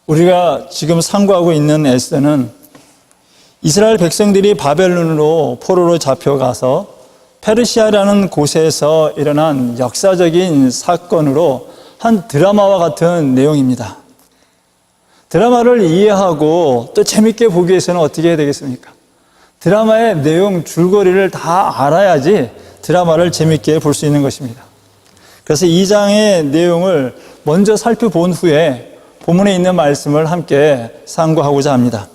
우리가 지금 상고하고 있는 에스더는 이스라엘 백성들이 바벨론으로 포로로 잡혀가서 페르시아라는 곳에서 일어난 역사적인 사건으로 한 드라마와 같은 내용입니다. 드라마를 이해하고 또 재밌게 보기 위해서는 어떻게 해야 되겠습니까? 드라마의 내용 줄거리를 다 알아야지 드라마를 재밌게 볼 수 있는 것입니다. 그래서 2장의 내용을 먼저 살펴본 후에 본문에 있는 말씀을 함께 상고하고자 합니다.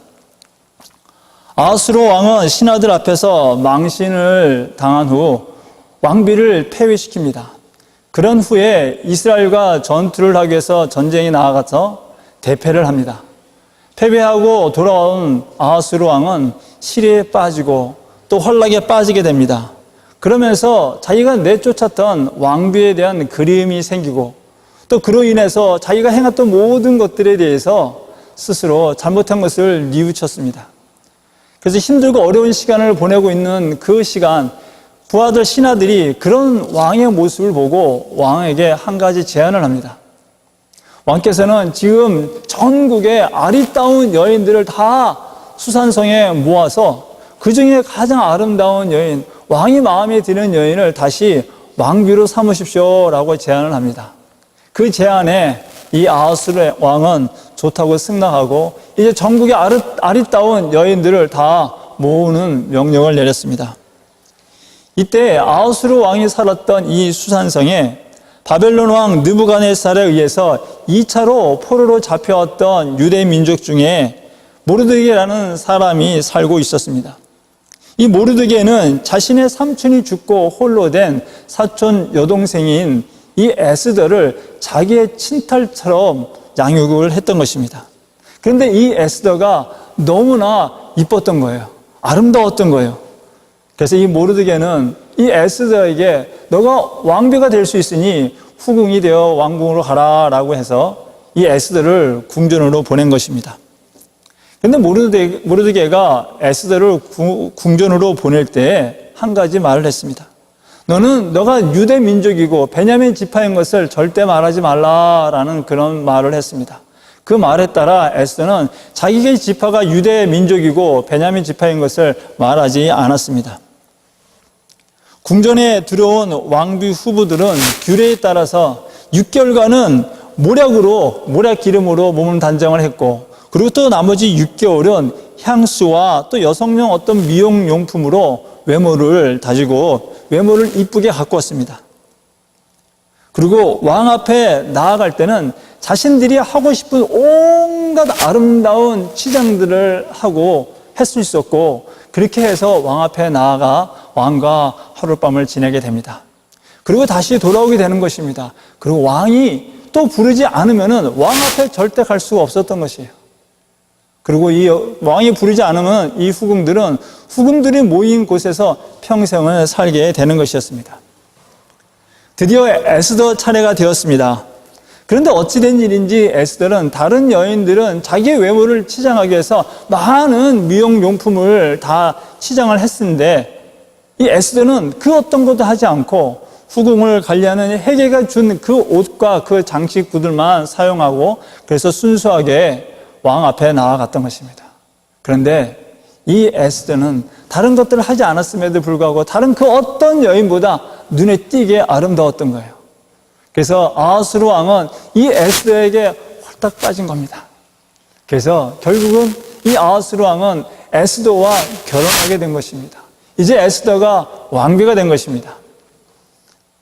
아하스로 왕은 신하들 앞에서 망신을 당한 후 왕비를 폐위시킵니다. 그런 후에 이스라엘과 전투를 하기 위해서 전쟁에 나아가서 대패를 합니다. 패배하고 돌아온 아하스로 왕은 시리에 빠지고 또 혼란에 빠지게 됩니다. 그러면서 자기가 내쫓았던 왕비에 대한 그리움이 생기고 또 그로 인해서 자기가 행했던 모든 것들에 대해서 스스로 잘못한 것을 뉘우쳤습니다. 그래서 힘들고 어려운 시간을 보내고 있는 그 시간, 부하들 신하들이 그런 왕의 모습을 보고 왕에게 한 가지 제안을 합니다. 왕께서는 지금 전국의 아리따운 여인들을 다 수산성에 모아서 그 중에 가장 아름다운 여인, 왕이 마음에 드는 여인을 다시 왕비로 삼으십시오라고 제안을 합니다. 그 제안에 이 아하스로 왕은 좋다고 승낙하고 이제 전국의 아리따운 여인들을 다 모으는 명령을 내렸습니다. 이때 아하스로 왕이 살았던 이 수산성에 바벨론 왕 느부갓네살에 의해서 2차로 포로로 잡혀왔던 유대 민족 중에 모르드게라는 사람이 살고 있었습니다. 이 모르드게는 자신의 삼촌이 죽고 홀로 된 사촌 여동생인 이 에스더를 자기의 친딸처럼 양육을 했던 것입니다. 그런데 이 에스더가 너무나 이뻤던 거예요. 아름다웠던 거예요. 그래서 이 모르드게는 이 에스더에게 너가 왕비가 될 수 있으니 후궁이 되어 왕궁으로 가라라고 해서 이 에스더를 궁전으로 보낸 것입니다. 그런데 모르드게가 에스더를 궁전으로 보낼 때 한 가지 말을 했습니다. 너는 너가 유대 민족이고 베냐민 지파인 것을 절대 말하지 말라라는 그런 말을 했습니다. 그 말에 따라 에스더는 자기의 지파가 유대 민족이고 베냐민 지파인 것을 말하지 않았습니다. 궁전에 들어온 왕비 후보들은 규례에 따라서 6개월간은 모략 기름으로 몸을 단장을 했고, 그리고 또 나머지 6개월은 향수와 또 여성용 어떤 미용용품으로 외모를 다지고 외모를 이쁘게 갖고 왔습니다. 그리고 왕 앞에 나아갈 때는 자신들이 하고 싶은 온갖 아름다운 치장들을 하고 할 수 있었고, 그렇게 해서 왕 앞에 나아가 왕과 하룻밤을 지내게 됩니다. 그리고 다시 돌아오게 되는 것입니다. 그리고 왕이 또 부르지 않으면 왕 앞에 절대 갈 수가 없었던 것이에요. 그리고 이 왕이 부르지 않으면 이 후궁들이 모인 곳에서 평생을 살게 되는 것이었습니다. 드디어 에스더 차례가 되었습니다. 그런데 어찌된 일인지 에스더는 다른 여인들은 자기의 외모를 치장하기 위해서 많은 미용용품을 다 치장을 했는데 이 에스더는 그 어떤 것도 하지 않고 후궁을 관리하는 헤게가 준 그 옷과 그 장식구들만 사용하고 그래서 순수하게 왕 앞에 나아갔던 것입니다. 그런데 이 에스더는 다른 것들을 하지 않았음에도 불구하고 다른 그 어떤 여인보다 눈에 띄게 아름다웠던 거예요. 그래서 아하스로 왕은 이 에스더에게 홀딱 빠진 겁니다. 그래서 결국은 이 아하스로 왕은 에스더와 결혼하게 된 것입니다. 이제 에스더가 왕비가 된 것입니다.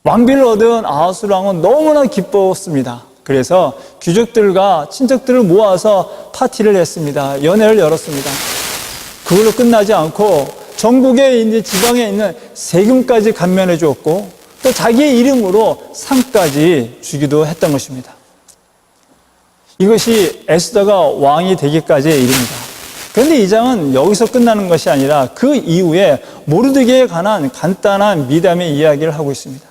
왕비를 얻은 아하스로 왕은 너무나 기뻤습니다. 그래서 귀족들과 친척들을 모아서 파티를 했습니다. 연회를 열었습니다. 그걸로 끝나지 않고 전국에 이제 지방에 있는 세금까지 감면해 주었고 또 자기의 이름으로 상까지 주기도 했던 것입니다. 이것이 에스더가 왕이 되기까지의 일입니다. 그런데 이 장은 여기서 끝나는 것이 아니라 그 이후에 모르드게에 관한 간단한 미담의 이야기를 하고 있습니다.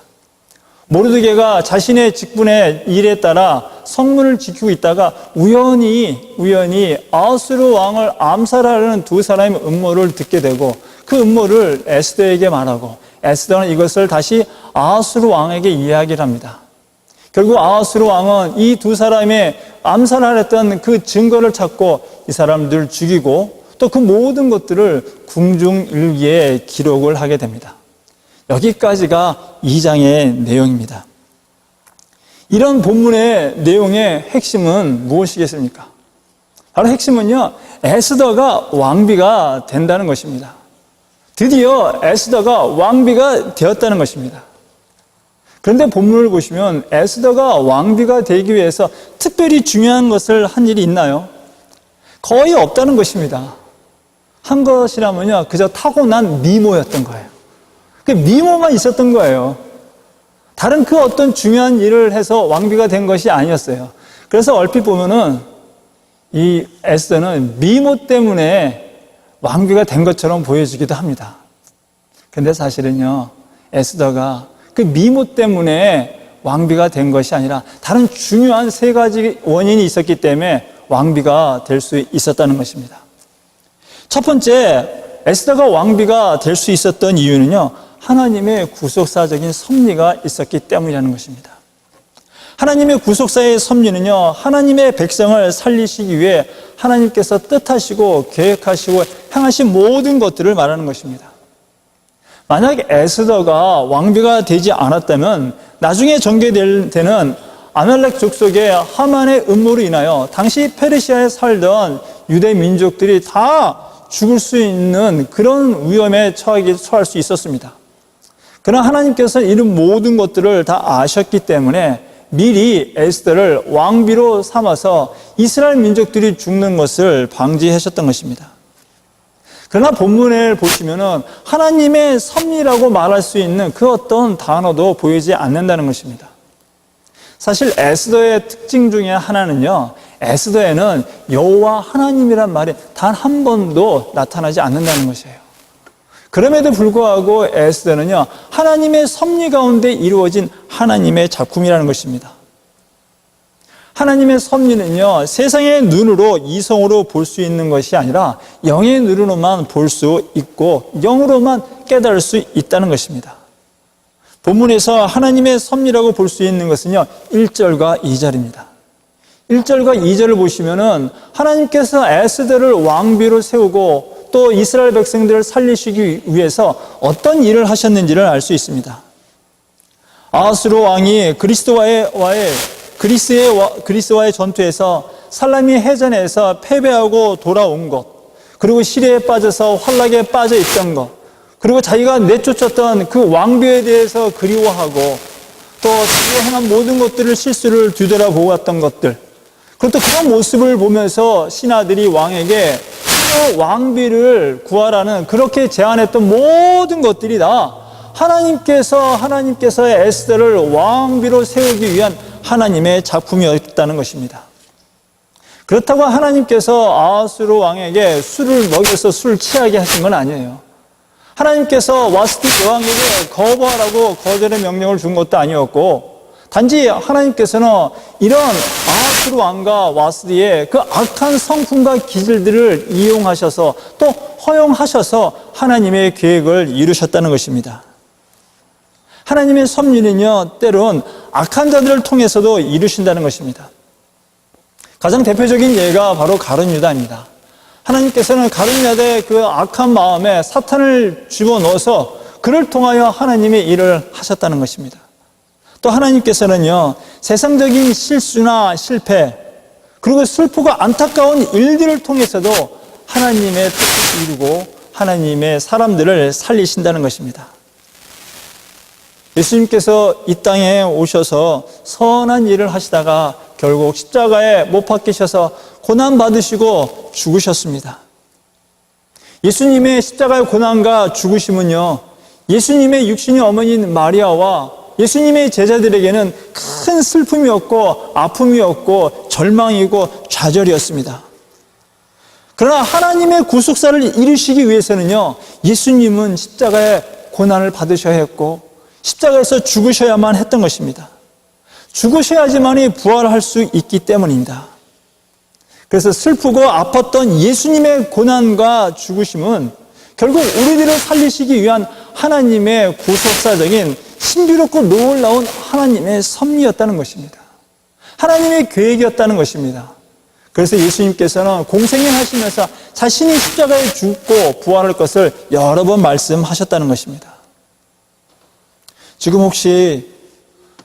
모르드게가 자신의 직분의 일에 따라 성문을 지키고 있다가 우연히 아하스로 왕을 암살하려는 두 사람의 음모를 듣게 되고 그 음모를 에스더에게 말하고 에스더는 이것을 다시 아하스로 왕에게 이야기를 합니다. 결국 아하스로 왕은 이 두 사람의 암살하였던 그 증거를 찾고 이 사람들을 죽이고 또 그 모든 것들을 궁중일기에 기록을 하게 됩니다. 여기까지가 2장의 내용입니다. 이런 본문의 내용의 핵심은 무엇이겠습니까? 바로 핵심은요, 에스더가 왕비가 된다는 것입니다. 드디어 에스더가 왕비가 되었다는 것입니다. 그런데 본문을 보시면 에스더가 왕비가 되기 위해서 특별히 중요한 것을 한 일이 있나요? 거의 없다는 것입니다. 한 것이라면요, 그저 타고난 미모였던 거예요. 그 미모만 있었던 거예요. 다른 그 어떤 중요한 일을 해서 왕비가 된 것이 아니었어요. 그래서 얼핏 보면은 이 에스더는 미모 때문에 왕비가 된 것처럼 보여지기도 합니다. 근데 사실은요, 에스더가 그 미모 때문에 왕비가 된 것이 아니라 다른 중요한 3가지 원인이 있었기 때문에 왕비가 될 수 있었다는 것입니다. 첫 번째, 에스더가 왕비가 될 수 있었던 이유는요, 하나님의 구속사적인 섭리가 있었기 때문이라는 것입니다. 하나님의 구속사의 섭리는요, 하나님의 백성을 살리시기 위해 하나님께서 뜻하시고 계획하시고 행하신 모든 것들을 말하는 것입니다. 만약에 에스더가 왕비가 되지 않았다면 나중에 전개되는 아말렉 족속의 하만의 음모로 인하여 당시 페르시아에 살던 유대 민족들이 다 죽을 수 있는 그런 위험에 처할 수 있었습니다. 그러나 하나님께서는 이런 모든 것들을 다 아셨기 때문에 미리 에스더를 왕비로 삼아서 이스라엘 민족들이 죽는 것을 방지하셨던 것입니다. 그러나 본문을 보시면은 하나님의 섭리라고 말할 수 있는 그 어떤 단어도 보이지 않는다는 것입니다. 사실 에스더의 특징 중에 하나는요, 에스더에는 여호와 하나님이란 말이 단 한 번도 나타나지 않는다는 것이에요. 그럼에도 불구하고 에스더는요, 하나님의 섭리 가운데 이루어진 하나님의 작품이라는 것입니다. 하나님의 섭리는요, 세상의 눈으로 이성으로 볼 수 있는 것이 아니라 영의 눈으로만 볼 수 있고 영으로만 깨달을 수 있다는 것입니다. 본문에서 하나님의 섭리라고 볼 수 있는 것은요, 1절과 2절입니다. 1절과 2절을 보시면은 하나님께서 에스더를 왕비로 세우고 또 이스라엘 백성들을 살리시기 위해서 어떤 일을 하셨는지를 알 수 있습니다. 아하스로 왕이 그리스와의 전투에서 살라미 해전에서 패배하고 돌아온 것, 그리고 시리에 빠져서 환락에 빠져 있던 것, 그리고 자기가 내쫓았던 그 왕비에 대해서 그리워하고 또 자기가 행한 모든 것들을 실수를 뒤돌아보고 왔던 것들, 그리고 또 그런 모습을 보면서 신하들이 왕에게 그 왕비를 구하라는 그렇게 제안했던 모든 것들이 다 하나님께서 에스더를 왕비로 세우기 위한 하나님의 작품이었다는 것입니다. 그렇다고 하나님께서 아하스로 왕에게 술을 먹여서 술을 취하게 하신 건 아니에요. 하나님께서 와스디 여왕에게 거부하라고 거절의 명령을 준 것도 아니었고, 단지 하나님께서는 이런 아하스로 왕과 와스디의 그 악한 성품과 기질들을 이용하셔서 또 허용하셔서 하나님의 계획을 이루셨다는 것입니다. 하나님의 섭리는요, 때론 악한 자들을 통해서도 이루신다는 것입니다. 가장 대표적인 예가 바로 가룟 유다입니다. 하나님께서는 가룟 유다의 그 악한 마음에 사탄을 집어넣어서 그를 통하여 하나님의 일을 하셨다는 것입니다. 또 하나님께서는요, 세상적인 실수나 실패, 그리고 슬프고 안타까운 일들을 통해서도 하나님의 뜻을 이루고 하나님의 사람들을 살리신다는 것입니다. 예수님께서 이 땅에 오셔서 선한 일을 하시다가 결국 십자가에 못 박히셔서 고난받으시고 죽으셨습니다. 예수님의 십자가의 고난과 죽으심은요, 예수님의 육신의 어머니인 마리아와 예수님의 제자들에게는 큰 슬픔이었고 아픔이었고 절망이고 좌절이었습니다. 그러나 하나님의 구속사를 이루시기 위해서는요, 예수님은 십자가의 고난을 받으셔야 했고 십자가에서 죽으셔야만 했던 것입니다. 죽으셔야지만이 부활할 수 있기 때문입니다. 그래서 슬프고 아팠던 예수님의 고난과 죽으심은 결국 우리들을 살리시기 위한 하나님의 구속사적인 신비롭고 놀라운 하나님의 섭리였다는 것입니다. 하나님의 계획이었다는 것입니다. 그래서 예수님께서는 공생애하시면서 자신이 십자가에 죽고 부활할 것을 여러 번 말씀하셨다는 것입니다. 지금 혹시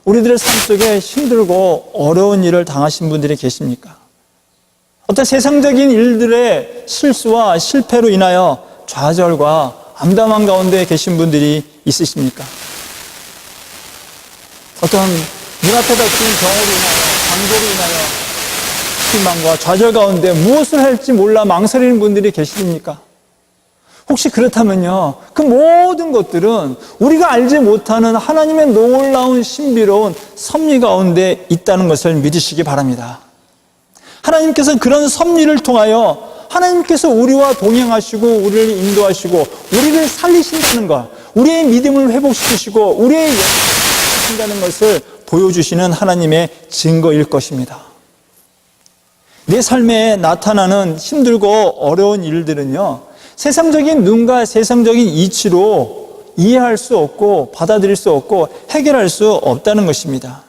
우리들의 삶 속에 힘들고 어려운 일을 당하신 분들이 계십니까? 어떤 세상적인 일들의 실수와 실패로 인하여 좌절과 암담한 가운데 계신 분들이 있으십니까? 어떤 눈앞에 닥친 경우로 인하여, 강도로 인하여 희망과 좌절 가운데 무엇을 할지 몰라 망설이는 분들이 계십니까? 혹시 그렇다면요, 그 모든 것들은 우리가 알지 못하는 하나님의 놀라운 신비로운 섭리 가운데 있다는 것을 믿으시기 바랍니다. 하나님께서 그런 섭리를 통하여 하나님께서 우리와 동행하시고 우리를 인도하시고 우리를 살리신다는 것, 우리의 믿음을 회복시키시고 우리의 영광을 살리신다는 것을 보여주시는 하나님의 증거일 것입니다. 내 삶에 나타나는 힘들고 어려운 일들은요, 세상적인 눈과 세상적인 이치로 이해할 수 없고 받아들일 수 없고 해결할 수 없다는 것입니다.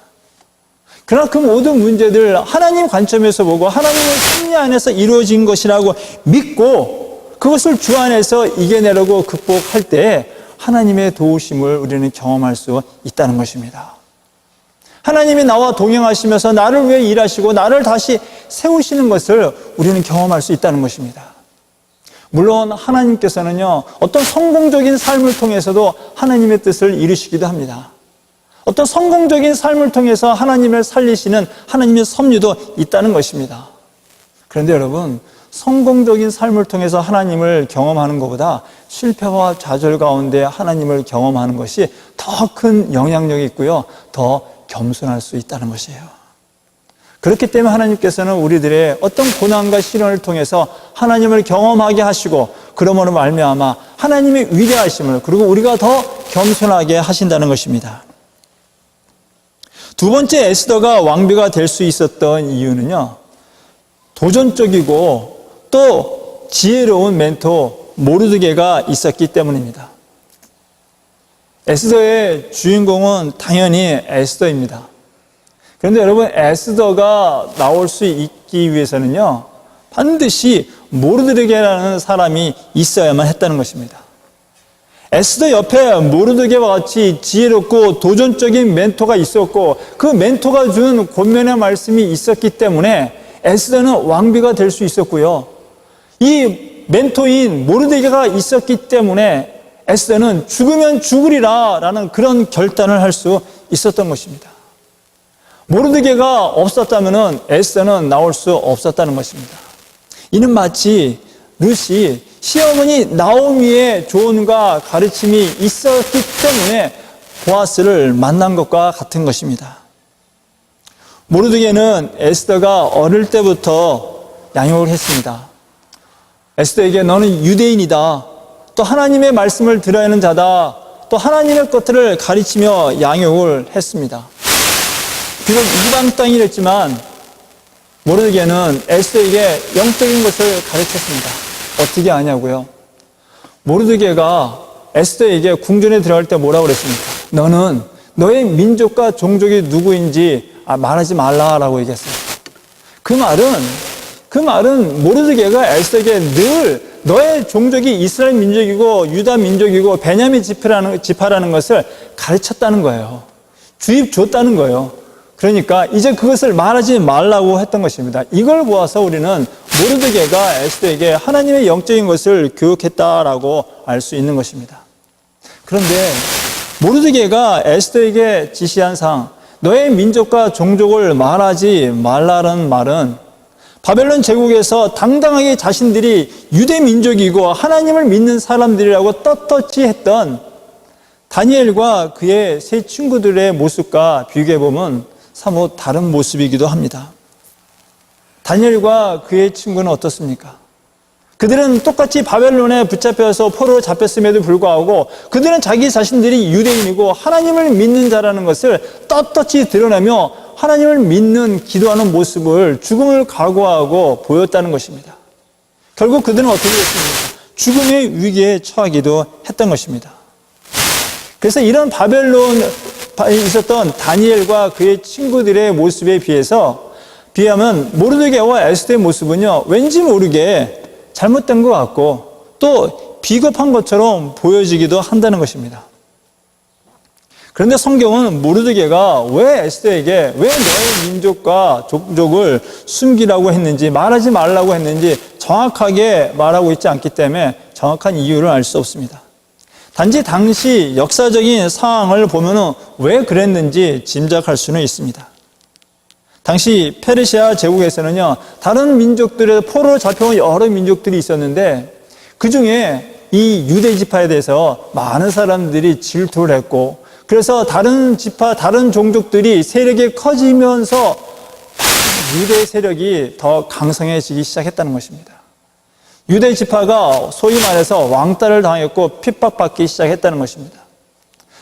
그러나 그 모든 문제들 하나님 관점에서 보고 하나님의 섭리 안에서 이루어진 것이라고 믿고 그것을 주 안에서 이겨내려고 극복할 때 하나님의 도우심을 우리는 경험할 수 있다는 것입니다. 하나님이 나와 동행하시면서 나를 위해 일하시고 나를 다시 세우시는 것을 우리는 경험할 수 있다는 것입니다. 물론 하나님께서는요, 어떤 성공적인 삶을 통해서도 하나님의 뜻을 이루시기도 합니다. 어떤 성공적인 삶을 통해서 하나님을 살리시는 하나님의 섭리도 있다는 것입니다. 그런데 여러분, 성공적인 삶을 통해서 하나님을 경험하는 것보다 실패와 좌절 가운데 하나님을 경험하는 것이 더 큰 영향력이 있고요, 더 겸손할 수 있다는 것이에요. 그렇기 때문에 하나님께서는 우리들의 어떤 고난과 시련을 통해서 하나님을 경험하게 하시고 그러므로 말미암아 하나님의 위대하심을, 그리고 우리가 더 겸손하게 하신다는 것입니다. 두 번째, 에스더가 왕비가 될 수 있었던 이유는요, 도전적이고 또 지혜로운 멘토 모르드게가 있었기 때문입니다. 에스더의 주인공은 당연히 에스더입니다. 그런데 여러분, 에스더가 나올 수 있기 위해서는요, 반드시 모르드게라는 사람이 있어야만 했다는 것입니다. 에스더 옆에 모르드게와 같이 지혜롭고 도전적인 멘토가 있었고 그 멘토가 준 권면의 말씀이 있었기 때문에 에스더는 왕비가 될 수 있었고요, 이 멘토인 모르드게가 있었기 때문에 에스더는 죽으면 죽으리라 라는 그런 결단을 할 수 있었던 것입니다. 모르드게가 없었다면 에스더는 나올 수 없었다는 것입니다. 이는 마치 룻이 시어머니 나오미의 조언과 가르침이 있었기 때문에 보아스를 만난 것과 같은 것입니다. 모르드게는 에스더가 어릴 때부터 양육을 했습니다. 에스더에게 너는 유대인이다, 또 하나님의 말씀을 들어야 하는 자다, 또 하나님의 것들을 가르치며 양육을 했습니다. 비록 이방 땅이랬지만 모르드게는 에스더에게 영적인 것을 가르쳤습니다. 어떻게 아냐고요? 모르드게가 에스더에게 궁전에 들어갈 때 뭐라고 그랬습니까? 너는 너의 민족과 종족이 누구인지 말하지 말라라고 얘기했어요. 그 말은 모르드게가 에스더에게 늘 너의 종족이 이스라엘 민족이고 유다 민족이고 베냐민 지파라는 것을 가르쳤다는 거예요. 주입 줬다는 거예요. 그러니까 이제 그것을 말하지 말라고 했던 것입니다. 이걸 보아서 우리는 모르드게가 에스더에게 하나님의 영적인 것을 교육했다라고 알 수 있는 것입니다. 그런데 모르드게가 에스더에게 지시한 사항, 너의 민족과 종족을 말하지 말라는 말은 바벨론 제국에서 당당하게 자신들이 유대 민족이고 하나님을 믿는 사람들이라고 떳떳이 했던 다니엘과 그의 세 친구들의 모습과 비교해보면 사뭇 다른 모습이기도 합니다. 다니엘과 그의 친구는 어떻습니까? 그들은 똑같이 바벨론에 붙잡혀서 포로로 잡혔음에도 불구하고 그들은 자기 자신들이 유대인이고 하나님을 믿는 자라는 것을 떳떳이 드러내며 하나님을 믿는 기도하는 모습을 죽음을 각오하고 보였다는 것입니다. 결국 그들은 어떻게 했습니까? 죽음의 위기에 처하기도 했던 것입니다. 그래서 이런 바벨론에 있었던 다니엘과 그의 친구들의 모습에 비하면 모르드게와 에스더의 모습은요, 왠지 모르게 잘못된 것 같고 또 비겁한 것처럼 보여지기도 한다는 것입니다. 그런데 성경은 모르드게가 왜 에스더에게 왜 너의 민족과 족족을 숨기라고 했는지, 말하지 말라고 했는지 정확하게 말하고 있지 않기 때문에 정확한 이유를 알 수 없습니다. 단지 당시 역사적인 상황을 보면 왜 그랬는지 짐작할 수는 있습니다. 당시 페르시아 제국에서는요, 다른 민족들의 포로로 잡혀온 여러 민족들이 있었는데 그 중에 이 유대 지파에 대해서 많은 사람들이 질투를 했고, 그래서 다른 지파, 다른 종족들이 세력이 커지면서 유대 세력이 더 강성해지기 시작했다는 것입니다. 유대 지파가 소위 말해서 왕따를 당했고 핍박받기 시작했다는 것입니다.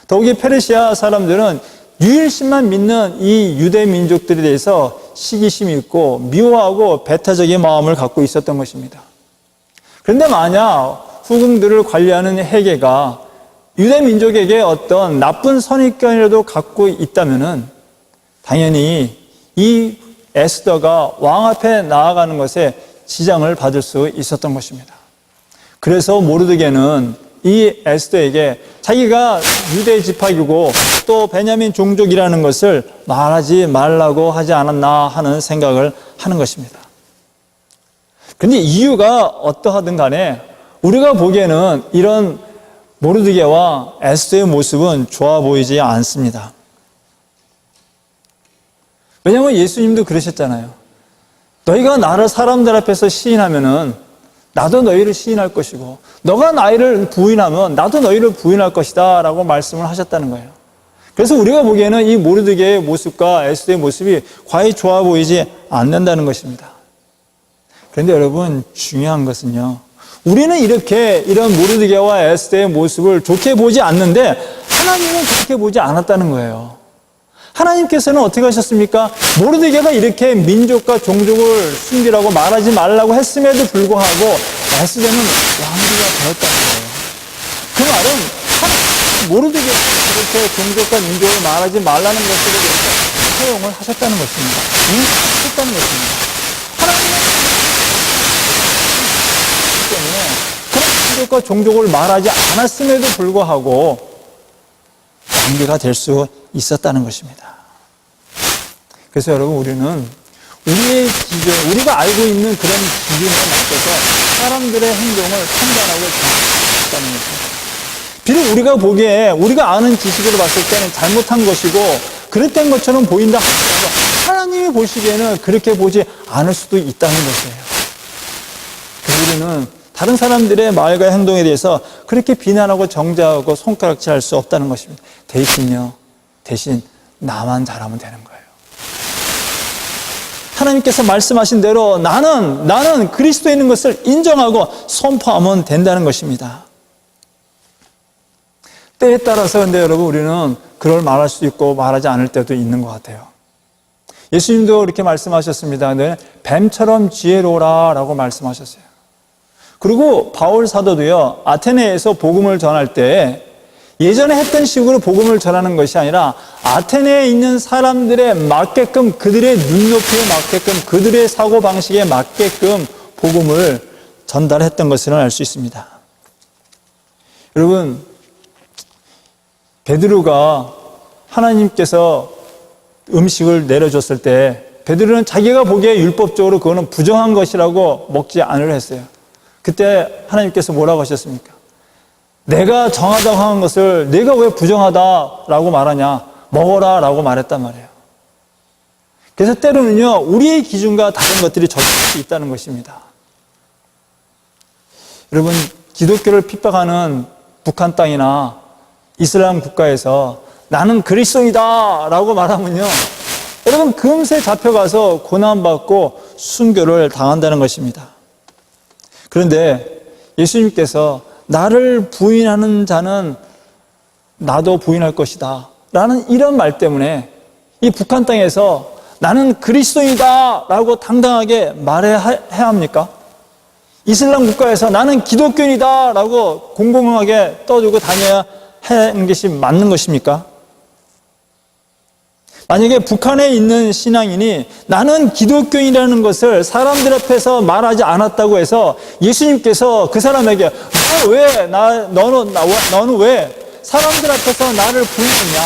더욱이 페르시아 사람들은 유일신만 믿는 이 유대 민족들에 대해서 시기심이 있고 미워하고 배타적인 마음을 갖고 있었던 것입니다. 그런데 만약 후궁들을 관리하는 헤게가 유대 민족에게 어떤 나쁜 선입견이라도 갖고 있다면은 당연히 이 에스더가 왕 앞에 나아가는 것에 지장을 받을 수 있었던 것입니다. 그래서 모르드게는 이 에스더에게 자기가 유대 지파이고 또 베냐민 종족이라는 것을 말하지 말라고 하지 않았나 하는 생각을 하는 것입니다. 그런데 이유가 어떠하든 간에 우리가 보기에는 이런 모르드게와 에스더의 모습은 좋아 보이지 않습니다. 왜냐하면 예수님도 그러셨잖아요. 너희가 나를 사람들 앞에서 시인하면은 나도 너희를 시인할 것이고 너가 나를 부인하면 나도 너희를 부인할 것이다 라고 말씀을 하셨다는 거예요. 그래서 우리가 보기에는 이 모르드게의 모습과 에스더의 모습이 과히 좋아 보이지 않는다는 것입니다. 그런데 여러분, 중요한 것은요, 우리는 이렇게 이런 모르드게와 에스더의 모습을 좋게 보지 않는데 하나님은 그렇게 보지 않았다는 거예요. 하나님께서는 어떻게 하셨습니까? 모르드게가 이렇게 민족과 종족을 숨기라고 말하지 말라고 했음에도 불구하고 에스더는 왕비가 되었다는 거예요. 그 말은 모르드게가 이렇게 종족과 민족을 말하지 말라는 것에 대해서 허용을 하셨다는 것입니다. 하셨다는 것입니다. 하나님은 때문에 그런 민족과 종족을 말하지 않았음에도 불구하고 왕비가 될 수 있었다는 것입니다. 그래서 여러분, 우리는 우리의 기준, 우리가 알고 있는 그런 기준에 맞춰서 사람들의 행동을 판단하고 정하는 것입니다. 비록 우리가 보기에 우리가 아는 지식으로 봤을 때는 잘못한 것이고 그릇된 것처럼 보인다 하더라도 하나님이 보시기에는 그렇게 보지 않을 수도 있다는 것이에요. 그래서 우리는 다른 사람들의 말과 행동에 대해서 그렇게 비난하고 정죄하고 손가락질할 수 없다는 것입니다. 대신 나만 잘하면 되는 거예요. 하나님께서 말씀하신 대로 나는 그리스도에 있는 것을 인정하고 선포하면 된다는 것입니다. 때에 따라서 근데 여러분, 우리는 그걸 말할 수 있고 말하지 않을 때도 있는 것 같아요. 예수님도 이렇게 말씀하셨습니다. 네, 뱀처럼 지혜로우라 라고 말씀하셨어요. 그리고 바울 사도도요, 아테네에서 복음을 전할 때 예전에 했던 식으로 복음을 전하는 것이 아니라 아테네에 있는 사람들에 맞게끔, 그들의 눈높이에 맞게끔, 그들의 사고방식에 맞게끔 복음을 전달했던 것을 알 수 있습니다. 여러분, 베드로가 하나님께서 음식을 내려줬을 때 베드로는 자기가 보기에 율법적으로 그거는 부정한 것이라고 먹지 않으려 했어요. 그때 하나님께서 뭐라고 하셨습니까? 내가 정하다고 하는 것을 내가 왜 부정하다라고 말하냐? 먹어라 라고 말했단 말이에요. 그래서 때로는요, 우리의 기준과 다른 것들이 적용할 수 있다는 것입니다. 여러분, 기독교를 핍박하는 북한 땅이나 이슬람 국가에서 나는 그리스도이다 라고 말하면요, 여러분 금세 잡혀가서 고난받고 순교를 당한다는 것입니다. 그런데 예수님께서 나를 부인하는 자는 나도 부인할 것이다 라는 이런 말 때문에 이 북한 땅에서 나는 그리스도이다 라고 당당하게 말해야 합니까? 이슬람 국가에서 나는 기독교인이다 라고 공공하게 떠들고 다녀야 하는 것이 맞는 것입니까? 만약에 북한에 있는 신앙인이 나는 기독교인이라는 것을 사람들 앞에서 말하지 않았다고 해서 예수님께서 그 사람에게 너는 왜 사람들 앞에서 나를 부인했냐?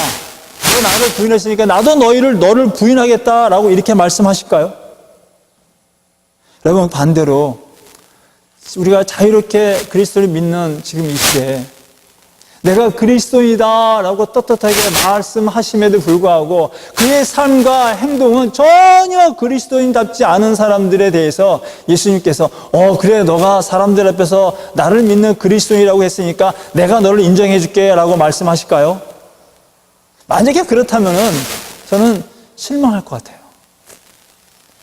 너 나를 부인했으니까 나도 너를 부인하겠다라고 이렇게 말씀하실까요? 여러분, 반대로 우리가 자유롭게 그리스도를 믿는 지금 이 시대에 내가 그리스도이다라고 떳떳하게 말씀하심에도 불구하고 그의 삶과 행동은 전혀 그리스도인답지 않은 사람들에 대해서 예수님께서 그래, 너가 사람들 앞에서 나를 믿는 그리스도인이라고 했으니까 내가 너를 인정해 줄게 라고 말씀하실까요? 만약에 그렇다면은 저는 실망할 것 같아요.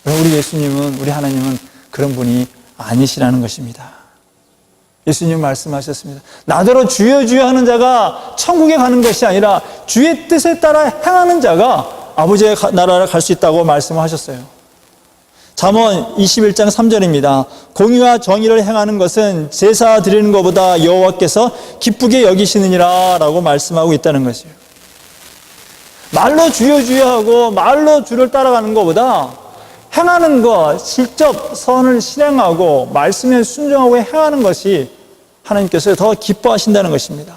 우리 예수님은, 우리 하나님은 그런 분이 아니시라는 것입니다. 예수님 말씀하셨습니다. 나더러 주여 주여 하는 자가 천국에 가는 것이 아니라 주의 뜻에 따라 행하는 자가 아버지의 나라를 갈 수 있다고 말씀하셨어요. 잠언 21장 3절입니다. 공의와 정의를 행하는 것은 제사 드리는 것보다 여호와께서 기쁘게 여기시느니라 라고 말씀하고 있다는 것이에요. 말로 주여 주여 하고 말로 주를 따라가는 것보다 행하는 것, 직접 선을 실행하고 말씀에 순종하고 행하는 것이 하나님께서 더 기뻐하신다는 것입니다.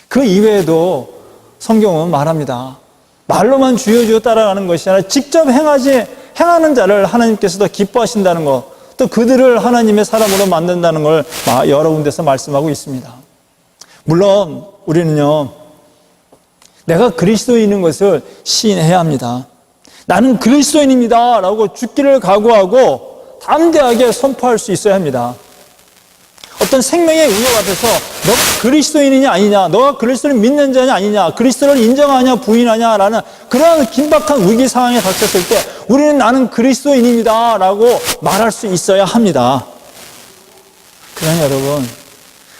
그 이외에도 성경은 말합니다. 말로만 주여 주여 따라가는 것이 아니라 직접 행하는 자를 하나님께서 더 기뻐하신다는 것, 또 그들을 하나님의 사람으로 만든다는 걸 여러 군데서 말씀하고 있습니다. 물론 우리는요, 내가 그리스도인인 것을 시인해야 합니다. 나는 그리스도인입니다 라고 죽기를 각오하고 담대하게 선포할 수 있어야 합니다. 어떤 생명의 위협 앞에서 너가 그리스도인이냐 아니냐, 너가 그리스도를 믿는 자냐 아니냐, 그리스도를 인정하냐 부인하냐라는 그러한 긴박한 위기 상황에 닥쳤을 때 우리는 나는 그리스도인입니다 라고 말할 수 있어야 합니다. 그러나 여러분,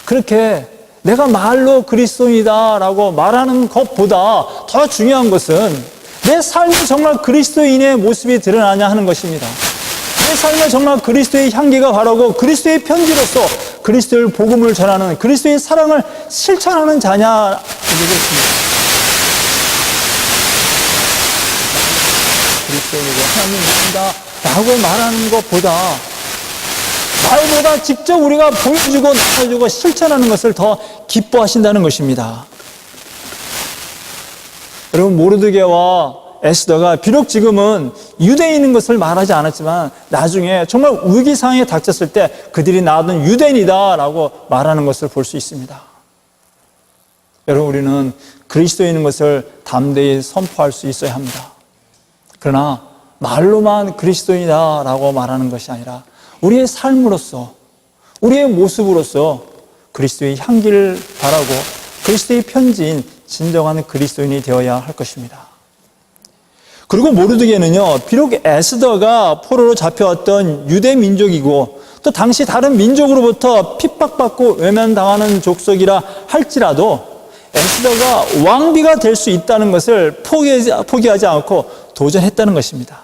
그렇게 내가 말로 그리스도인이다 라고 말하는 것보다 더 중요한 것은 내 삶이 정말 그리스도인의 모습이 드러나냐 하는 것입니다. 내 삶에 정말 그리스도의 향기가 바라고 그리스도의 편지로서 그리스도의 복음을 전하는 그리스도의 사랑을 실천하는 자냐 이것입니다. 그리스도인이고 하나님 믿는다 라고 말하는 것보다 말보다 직접 우리가 보여주고 나눠주고 실천하는 것을 더 기뻐하신다는 것입니다. 여러분, 모르드게와 에스더가 비록 지금은 유대인인 것을 말하지 않았지만 나중에 정말 위기 상황에 닥쳤을 때 그들이 나는 유대인이다 라고 말하는 것을 볼 수 있습니다. 여러분, 우리는 그리스도인인 것을 담대히 선포할 수 있어야 합니다. 그러나 말로만 그리스도인이다 라고 말하는 것이 아니라 우리의 삶으로서, 우리의 모습으로서 그리스도의 향기를 바라고 그리스도의 편지인 진정한 그리스도인이 되어야 할 것입니다. 그리고 모르드게는요, 비록 에스더가 포로로 잡혀왔던 유대 민족이고 또 당시 다른 민족으로부터 핍박받고 외면당하는 족속이라 할지라도 에스더가 왕비가 될 수 있다는 것을 포기하지 않고 도전했다는 것입니다.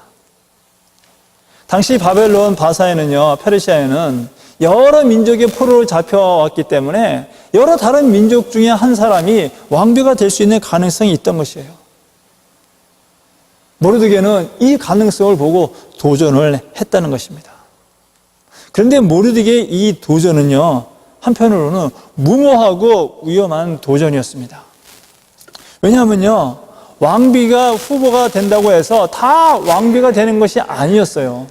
당시 바벨론 바사에는요, 페르시아에는 여러 민족의 포로로 잡혀왔기 때문에 여러 다른 민족 중에 한 사람이 왕비가 될 수 있는 가능성이 있던 것이에요. 모르드게는 이 가능성을 보고 도전을 했다는 것입니다. 그런데 모르드게의 이 도전은요, 한편으로는 무모하고 위험한 도전이었습니다. 왜냐하면요, 왕비가 후보가 된다고 해서 다 왕비가 되는 것이 아니었어요.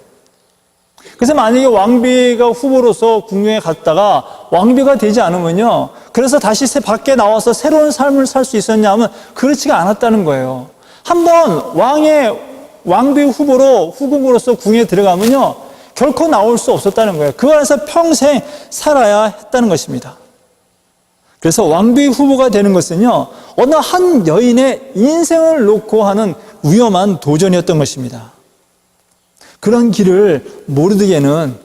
그래서 만약에 왕비가 후보로서 궁중에 갔다가 왕비가 되지 않으면요, 그래서 다시 밖에 나와서 새로운 삶을 살 수 있었냐면 그렇지가 않았다는 거예요. 한번 왕비 후보로 후궁으로서 궁에 들어가면요, 결코 나올 수 없었다는 거예요. 그 안에서 평생 살아야 했다는 것입니다. 그래서 왕비 후보가 되는 것은요, 어느 한 여인의 인생을 놓고 하는 위험한 도전이었던 것입니다. 그런 길을 모르드게는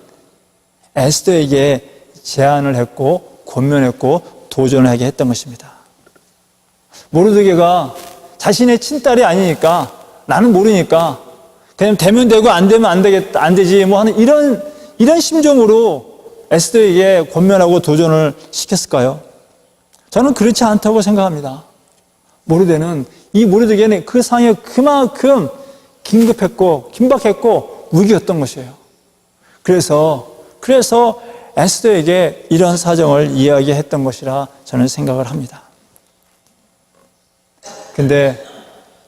에스더에게 제안을 했고 권면했고 도전을 하게 했던 것입니다. 모르드게가 자신의 친딸이 아니니까, 나는 모르니까 그냥 되면 되고 안 되면 안 되지 뭐 하는 이런 심정으로 에스더에게 권면하고 도전을 시켰을까요? 저는 그렇지 않다고 생각합니다. 이 모르드게는 그 상황이 그만큼 긴급했고 긴박했고 위기였던 것이에요. 그래서 에스더에게 이런 사정을 이야기했던 것이라 저는 생각을 합니다. 근데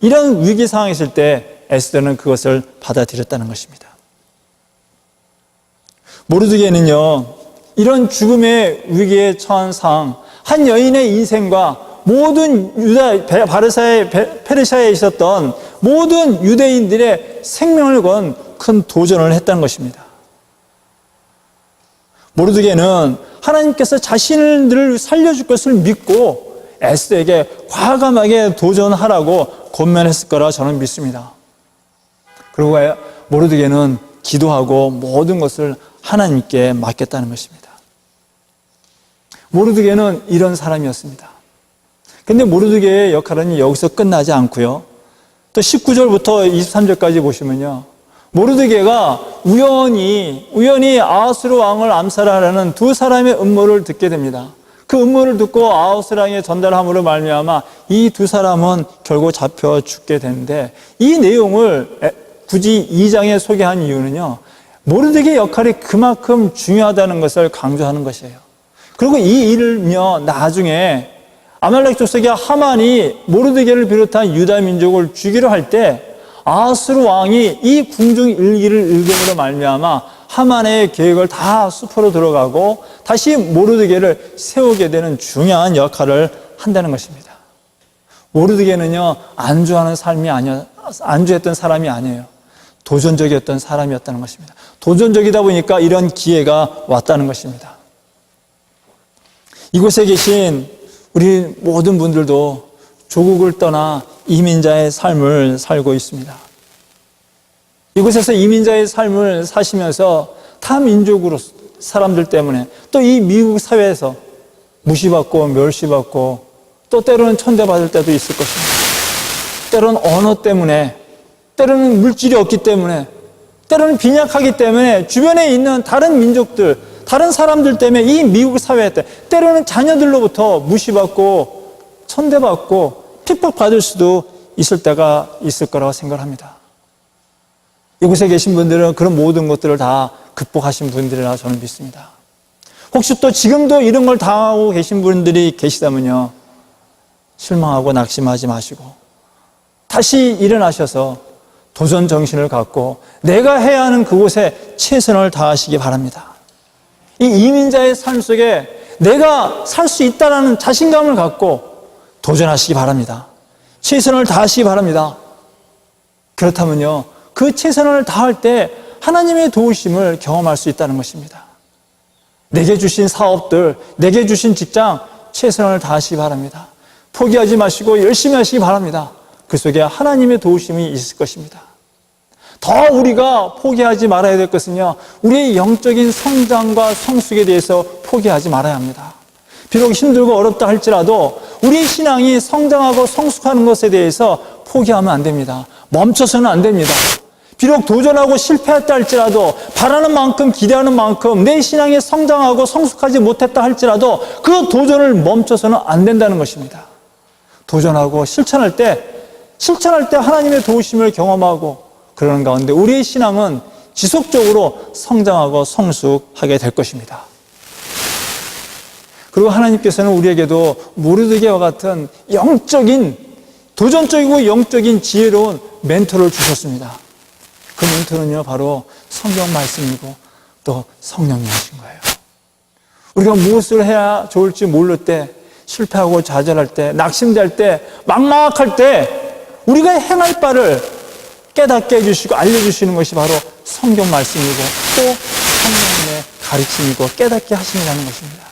이런 위기 상황이 있을 때 에스더는 그것을 받아들였다는 것입니다. 모르드게는요, 이런 죽음의 위기에 처한 상황, 한 여인의 인생과 모든 페르시아에 있었던 모든 유대인들의 생명을 건 큰 도전을 했다는 것입니다. 모르드게는 하나님께서 자신을 살려줄 것을 믿고 에스더에게 과감하게 도전하라고 권면했을 거라 저는 믿습니다. 그리고 모르드게는 기도하고 모든 것을 하나님께 맡겼다는 것입니다. 모르드게는 이런 사람이었습니다. 근데 모르드게의 역할은 여기서 끝나지 않고요. 또 19절부터 23절까지 보시면요. 모르드게가 우연히 아하스로 왕을 암살하려는 두 사람의 음모를 듣게 됩니다. 그 음모를 듣고 아하스로 왕에 전달함으로 말미암아 이 두 사람은 결국 잡혀 죽게 되는데, 이 내용을 굳이 2장에 소개한 이유는요, 모르드게의 역할이 그만큼 중요하다는 것을 강조하는 것이에요. 그리고 이 일을요, 나중에 아말렉 족속의 하만이 모르드게를 비롯한 유다 민족을 죽이려 할 때 아하스로 왕이 이 궁중 일기를 읽음으로 말미암아 하만의 계획을 다 수포로 들어가고 다시 모르드게를 세우게 되는 중요한 역할을 한다는 것입니다. 모르드게는요, 안주했던 사람이 아니에요. 도전적이었던 사람이었다는 것입니다. 도전적이다 보니까 이런 기회가 왔다는 것입니다. 이곳에 계신 우리 모든 분들도 조국을 떠나 이민자의 삶을 살고 있습니다. 이곳에서 이민자의 삶을 사시면서 타 민족으로 사람들 때문에, 또 이 미국 사회에서 무시받고 멸시받고 또 때로는 천대받을 때도 있을 것입니다. 때로는 언어 때문에, 때로는 물질이 없기 때문에, 때로는 빈약하기 때문에 주변에 있는 다른 민족들, 다른 사람들 때문에 이 미국 사회 때 때로는 자녀들로부터 무시받고 천대받고 핍박받을 수도 있을 때가 있을 거라고 생각합니다. 이곳에 계신 분들은 그런 모든 것들을 다 극복하신 분들이라 저는 믿습니다. 혹시 또 지금도 이런 걸 당하고 계신 분들이 계시다면요, 실망하고 낙심하지 마시고 다시 일어나셔서 도전 정신을 갖고 내가 해야 하는 그곳에 최선을 다하시기 바랍니다. 이 이민자의 삶 속에 내가 살 수 있다는 자신감을 갖고 도전하시기 바랍니다. 최선을 다하시기 바랍니다. 그렇다면요, 그 최선을 다할 때 하나님의 도우심을 경험할 수 있다는 것입니다. 내게 주신 사업들, 내게 주신 직장, 최선을 다하시기 바랍니다. 포기하지 마시고 열심히 하시기 바랍니다. 그 속에 하나님의 도우심이 있을 것입니다. 더 우리가 포기하지 말아야 될 것은요, 우리의 영적인 성장과 성숙에 대해서 포기하지 말아야 합니다. 비록 힘들고 어렵다 할지라도 우리의 신앙이 성장하고 성숙하는 것에 대해서 포기하면 안 됩니다. 멈춰서는 안 됩니다. 비록 도전하고 실패했다 할지라도, 바라는 만큼 기대하는 만큼 내 신앙이 성장하고 성숙하지 못했다 할지라도 그 도전을 멈춰서는 안 된다는 것입니다. 도전하고 실천할 때 하나님의 도우심을 경험하고 그러는 가운데 우리의 신앙은 지속적으로 성장하고 성숙하게 될 것입니다. 그리고 하나님께서는 우리에게도 모르드게와 같은 도전적이고 영적인 지혜로운 멘토를 주셨습니다. 그 멘토는요, 바로 성경 말씀이고 또 성령님이신 거예요. 우리가 무엇을 해야 좋을지 모를 때, 실패하고 좌절할 때, 낙심될 때, 막막할 때 우리가 행할 바를 깨닫게 해주시고 알려주시는 것이 바로 성경 말씀이고 또 성령님의 가르침이고 깨닫게 하심이라는 것입니다.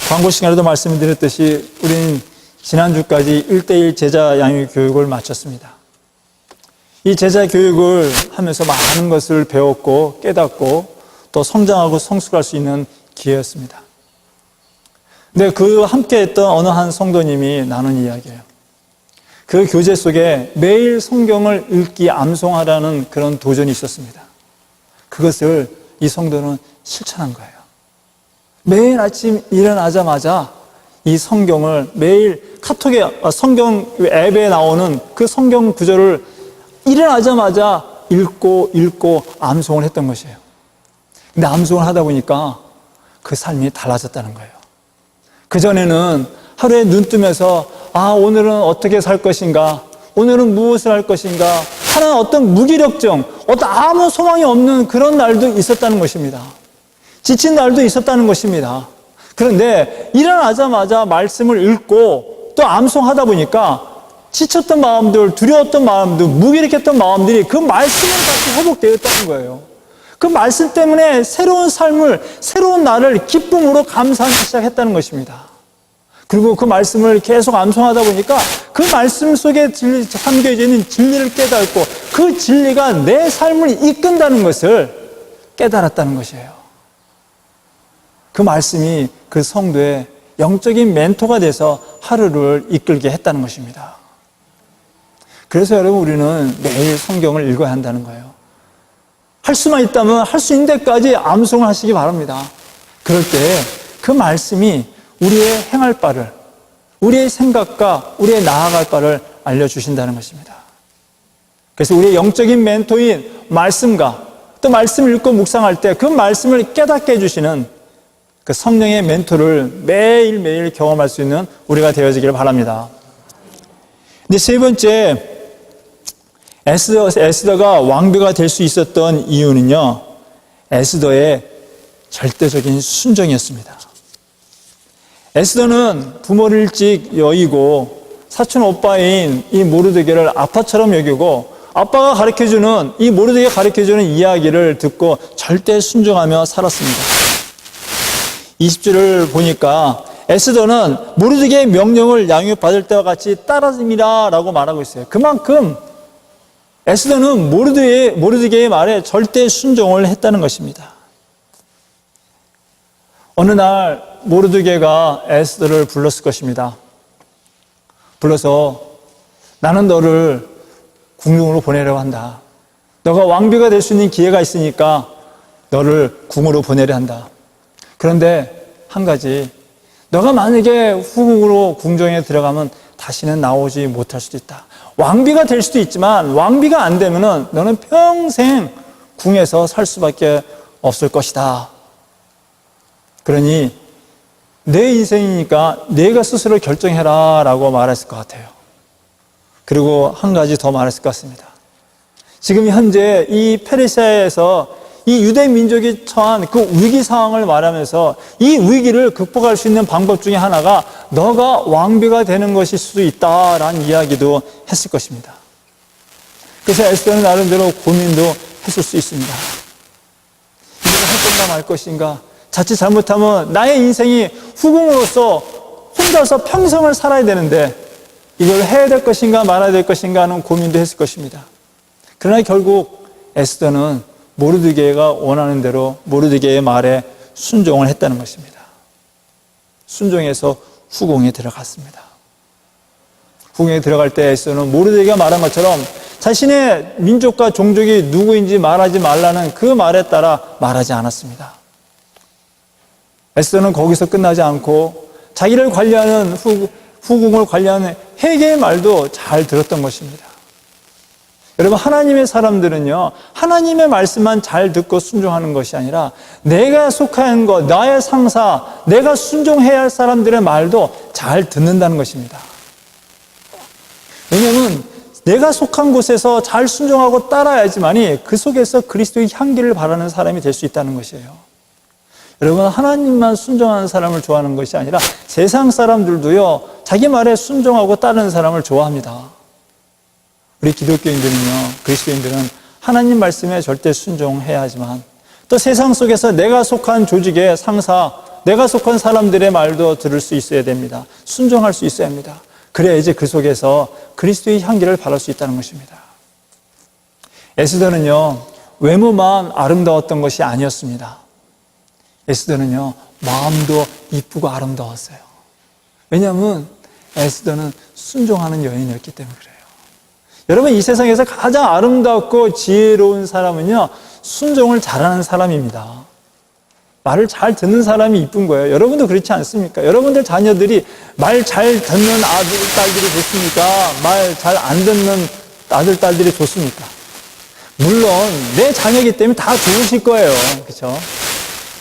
광고 시간에도 말씀드렸듯이 우리는 지난주까지 1:1 제자 양육 교육을 마쳤습니다. 이 제자 교육을 하면서 많은 것을 배웠고 깨닫고 또 성장하고 성숙할 수 있는 기회였습니다. 근데 그 함께 했던 어느 한 성도님이 나눈 이야기예요. 그 교재 속에 매일 성경을 읽기, 암송하라는 그런 도전이 있었습니다. 그것을 이 성도는 실천한 거예요. 매일 아침 일어나자마자 이 성경을 매일 카톡에 성경 앱에 나오는 그 성경 구절을 일어나자마자 읽고 암송을 했던 것이에요. 근데 암송을 하다 보니까 그 삶이 달라졌다는 거예요. 그전에는 하루에 눈 뜨면서 오늘은 어떻게 살 것인가, 오늘은 무엇을 할 것인가 하는 어떤 무기력증, 어떤 아무 소망이 없는 그런 날도 있었다는 것입니다. 지친 날도 있었다는 것입니다. 그런데 일어나자마자 말씀을 읽고 또 암송하다 보니까 지쳤던 마음들, 두려웠던 마음들, 무기력했던 마음들이 그 말씀을 다시 회복되었다는 거예요. 그 말씀 때문에 새로운 삶을, 새로운 날을 기쁨으로 감사하기 시작했다는 것입니다. 그리고 그 말씀을 계속 암송하다 보니까 그 말씀 속에 담겨져 있는 진리를 깨닫고 그 진리가 내 삶을 이끈다는 것을 깨달았다는 것이에요. 그 말씀이 그 성도의 영적인 멘토가 돼서 하루를 이끌게 했다는 것입니다. 그래서 여러분, 우리는 매일 성경을 읽어야 한다는 거예요. 할 수만 있다면 할 수 있는 데까지 암송을 하시기 바랍니다. 그럴 때 그 말씀이 우리의 행할 바를, 우리의 생각과 우리의 나아갈 바를 알려주신다는 것입니다. 그래서 우리의 영적인 멘토인 말씀과 또 말씀을 읽고 묵상할 때 그 말씀을 깨닫게 해주시는 그 성령의 멘토를 매일매일 경험할 수 있는 우리가 되어지기를 바랍니다. 근데 세 번째, 에스더가 왕비가 될 수 있었던 이유는요, 에스더의 절대적인 순종이었습니다. 에스더는 부모를 일찍 여의고 사촌 오빠인 이 모르드게를 아빠처럼 여기고 아빠가 가르쳐주는, 이 모르드게가 가르쳐주는 이야기를 듣고 절대 순종하며 살았습니다. 20절을 보니까 에스더는 모르드게의 명령을 양육받을 때와 같이 따랐습니다 라고 말하고 있어요. 그만큼 에스더는 모르드게의 말에 절대 순종을 했다는 것입니다. 어느 날 모르드게가 에스더를 불렀을 것입니다. 불러서 나는 너를 궁중으로 보내려고 한다. 너가 왕비가 될 수 있는 기회가 있으니까 너를 궁으로 보내려 한다. 그런데 한 가지, 너가 만약에 후궁으로 궁정에 들어가면 다시는 나오지 못할 수도 있다. 왕비가 될 수도 있지만 왕비가 안 되면은 너는 평생 궁에서 살 수밖에 없을 것이다. 그러니 내 인생이니까 내가 스스로 결정해라 라고 말했을 것 같아요. 그리고 한 가지 더 말했을 것 같습니다. 지금 현재 이 페르시아에서 이 유대 민족이 처한 그 위기 상황을 말하면서 이 위기를 극복할 수 있는 방법 중에 하나가 너가 왕비가 되는 것일 수도 있다라는 이야기도 했을 것입니다. 그래서 에스더는 나름대로 고민도 했을 수 있습니다. 이걸 할 건가 말 것인가, 자칫 잘못하면 나의 인생이 후궁으로서 혼자서 평생을 살아야 되는데 이걸 해야 될 것인가 말아야 될 것인가 하는 고민도 했을 것입니다. 그러나 결국 에스더는 모르드게가 원하는 대로 모르드게의 말에 순종을 했다는 것입니다. 순종해서 후궁에 들어갔습니다. 후궁에 들어갈 때 에스더는 모르드게가 말한 것처럼 자신의 민족과 종족이 누구인지 말하지 말라는 그 말에 따라 말하지 않았습니다. 에스더는 거기서 끝나지 않고 자기를 관리하는 후궁을 관리하는 헤게의 말도 잘 들었던 것입니다. 여러분, 하나님의 사람들은요, 하나님의 말씀만 잘 듣고 순종하는 것이 아니라 내가 속한 것, 나의 상사, 내가 순종해야 할 사람들의 말도 잘 듣는다는 것입니다. 왜냐하면 내가 속한 곳에서 잘 순종하고 따라야지만이 그 속에서 그리스도의 향기를 바라는 사람이 될 수 있다는 것이에요. 여러분, 하나님만 순종하는 사람을 좋아하는 것이 아니라 세상 사람들도요, 자기 말에 순종하고 따르는 사람을 좋아합니다. 우리 기독교인들은요, 그리스도인들은 하나님 말씀에 절대 순종해야 하지만 또 세상 속에서 내가 속한 조직의 상사, 내가 속한 사람들의 말도 들을 수 있어야 됩니다. 순종할 수 있어야 합니다. 그래야지 그 속에서 그리스도의 향기를 바랄 수 있다는 것입니다. 에스더는요, 외모만 아름다웠던 것이 아니었습니다. 에스더는요, 마음도 이쁘고 아름다웠어요. 왜냐하면 에스더는 순종하는 여인이었기 때문에 그래요. 여러분, 이 세상에서 가장 아름답고 지혜로운 사람은요, 순종을 잘하는 사람입니다. 말을 잘 듣는 사람이 이쁜 거예요. 여러분도 그렇지 않습니까? 여러분들 자녀들이 말 잘 듣는 아들, 딸들이 좋습니까? 말 잘 안 듣는 아들, 딸들이 좋습니까? 물론 내 자녀이기 때문에 다 좋으실 거예요. 그렇죠?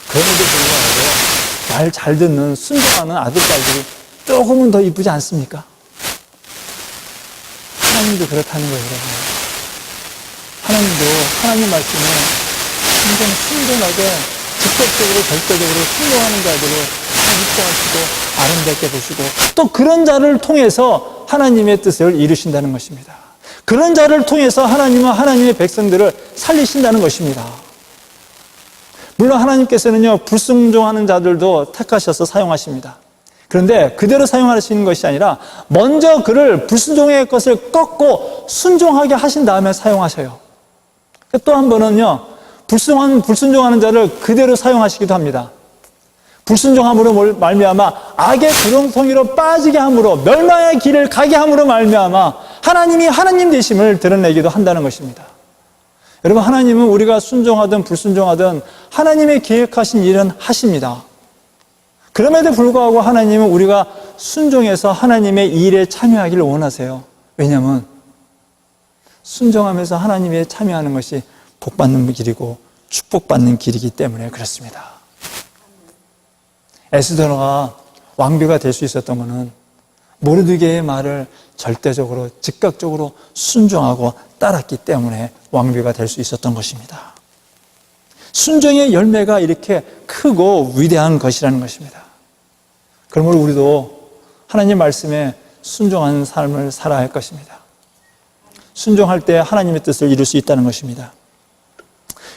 그럼에도 불구하고 말 잘 듣는 순종하는 아들, 딸들이 조금은 더 이쁘지 않습니까? 하나님도 그렇다는 거예요, 여러분. 하나님도 하나님 말씀에 순종하게 직접적으로 절대적으로 순종하는 자들을 다 이뻐하시고 아름답게 보시고 또 그런 자를 통해서 하나님의 뜻을 이루신다는 것입니다. 그런 자를 통해서 하나님은 하나님의 백성들을 살리신다는 것입니다. 물론 하나님께서는요, 불순종하는 자들도 택하셔서 사용하십니다. 그런데 그대로 사용하시는 것이 아니라 먼저 그를 불순종의 것을 꺾고 순종하게 하신 다음에 사용하셔요. 또 한 번은요, 불순종하는 자를 그대로 사용하시기도 합니다. 불순종함으로 말미암아 악의 구렁텅이로 빠지게 함으로 멸망의 길을 가게 함으로 말미암아 하나님이 하나님 되심을 드러내기도 한다는 것입니다. 여러분, 하나님은 우리가 순종하든 불순종하든 하나님의 계획하신 일은 하십니다. 그럼에도 불구하고 하나님은 우리가 순종해서 하나님의 일에 참여하기를 원하세요. 왜냐하면 순종하면서 하나님의 참여하는 것이 복받는 길이고 축복받는 길이기 때문에 그렇습니다. 에스더가 왕비가 될 수 있었던 것은 모르드게의 말을 절대적으로 즉각적으로 순종하고 따랐기 때문에 왕비가 될 수 있었던 것입니다. 순종의 열매가 이렇게 크고 위대한 것이라는 것입니다. 그러므로 우리도 하나님 말씀에 순종하는 삶을 살아야 할 것입니다. 순종할 때 하나님의 뜻을 이룰 수 있다는 것입니다.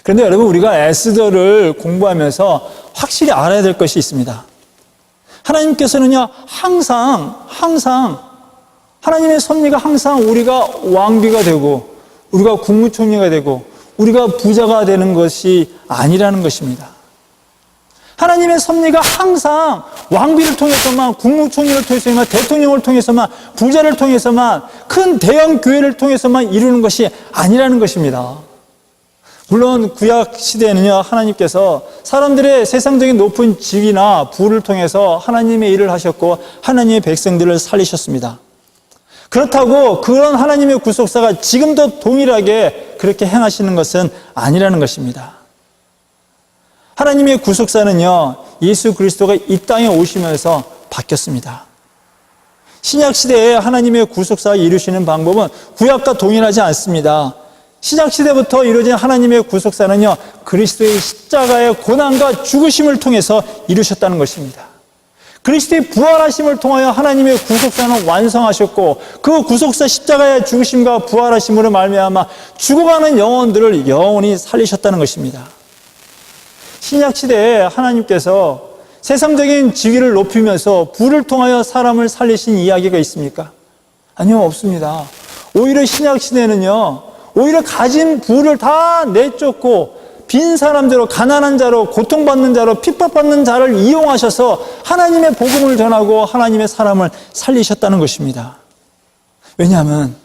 그런데 여러분, 우리가 에스더를 공부하면서 확실히 알아야 될 것이 있습니다. 하나님께서는요, 항상 하나님의 섭리가 항상 우리가 왕비가 되고 우리가 국무총리가 되고 우리가 부자가 되는 것이 아니라는 것입니다. 하나님의 섭리가 항상 왕비를 통해서만, 국무총리를 통해서만, 대통령을 통해서만, 부자를 통해서만, 큰 대형 교회를 통해서만 이루는 것이 아니라는 것입니다. 물론 구약 시대에는요, 하나님께서 사람들의 세상적인 높은 직위나 부를 통해서 하나님의 일을 하셨고 하나님의 백성들을 살리셨습니다. 그렇다고 그런 하나님의 구속사가 지금도 동일하게 그렇게 행하시는 것은 아니라는 것입니다. 하나님의 구속사는요, 예수 그리스도가 이 땅에 오시면서 바뀌었습니다. 신약 시대에 하나님의 구속사를 이루시는 방법은 구약과 동일하지 않습니다. 신약 시대부터 이루어진 하나님의 구속사는요, 그리스도의 십자가의 고난과 죽으심을 통해서 이루셨다는 것입니다. 그리스도의 부활하심을 통하여 하나님의 구속사는 완성하셨고 그 구속사 십자가의 죽으심과 부활하심으로 말미암아 죽어가는 영혼들을 영원히 살리셨다는 것입니다. 신약 시대에 하나님께서 세상적인 직위를 높이면서 부를 통하여 사람을 살리신 이야기가 있습니까? 아니요, 없습니다. 오히려 신약 시대는요, 오히려 가진 부를 다 내쫓고 빈 사람대로, 가난한 자로, 고통받는 자로, 핍박받는 자를 이용하셔서 하나님의 복음을 전하고 하나님의 사람을 살리셨다는 것입니다. 왜냐하면